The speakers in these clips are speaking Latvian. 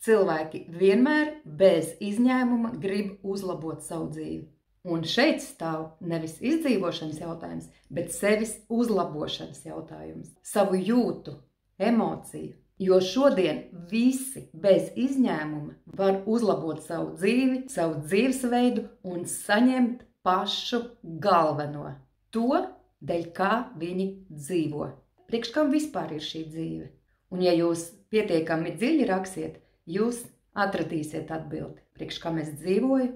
Cilvēki vienmēr bez izņēmuma grib uzlabot savu dzīvi. Un šeit stāv nevis izdzīvošanas jautājums, bet sevis uzlabošanas jautājums. Savu jūtu, emociju. Jo šodien visi bez izņēmuma var uzlabot savu dzīvi, savu dzīvesveidu un saņemt pašu galveno. To, dēļ kā viņi dzīvo. Priekš kam vispār ir šī dzīve? Un ja jūs pietiekami dziļi raksiet, jūs atradīsiet atbildi. Priekš kam es dzīvoju?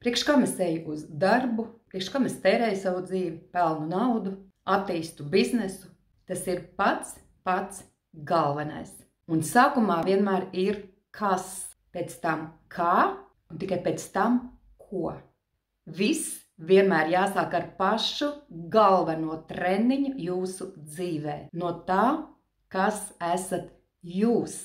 Priekš kam es eju uz darbu? Priekš kam es tērēju savu dzīvi, pelnu naudu, attīstu biznesu? Tas ir pats galvenais. Un sākumā vienmēr ir kas, pēc tam kā un tikai pēc tam ko. Viss vienmēr jāsāk ar pašu galveno treniņu jūsu dzīvē. No tā, kas esat jūs.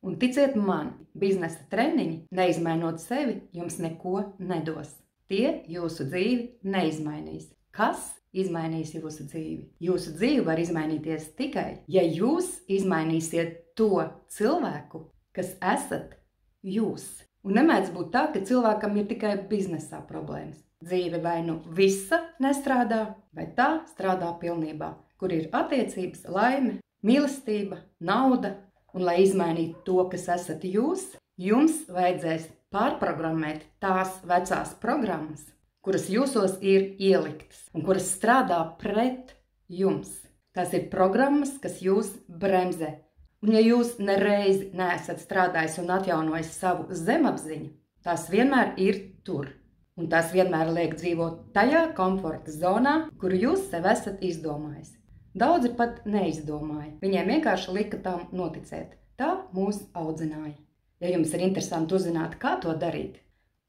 Un ticiet man, biznesa treniņi, neizmainot sevi, jums neko nedos. Tie jūsu dzīvi neizmainīs. Kas izmainīs jūsu dzīvi? Jūsu dzīve var izmainīties tikai, ja jūs izmainīsiet to cilvēku, kas esat jūs. Un nemēdz būt tā, ka cilvēkam ir tikai biznesā problēmas. Dzīve vai nu visa nestrādā, vai tā strādā pilnībā, kur ir attiecības, laime, mīlestība, nauda. Un, lai izmainītu to, kas esat jūs, jums vajadzēs pārprogrammēt tās vecās programmas, kuras jūsos ir ieliktas un kuras strādā pret jums. Tās ir programmas, kas jūs bremzē. Un ja jūs nereizi neesat strādājis un atjaunojis savu zemapziņu, tās vienmēr ir tur. Un tās vienmēr liek dzīvot tajā komforta zonā, kuru jūs sev esat izdomājis. Daudzi pat neizdomāja. Viņiem vienkārši lika tam noticēt. Tā mūs audzināja. Ja jums ir interesanti uzzināt, kā to darīt,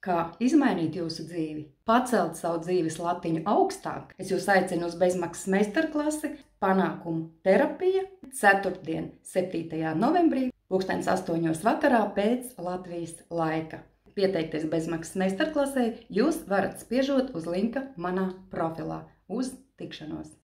kā izmainīt jūsu dzīvi, pacelt savu dzīves latiņu augstāk, es jūs aicinu uz bezmaksas meistarklasi Panākumu terapija 4. 7. novembrī 2008. vakarā pēc Latvijas laika. Pieteikties bezmaksas meistarklasē jūs varat spiežot uz linka manā profilā. Uz tikšanos!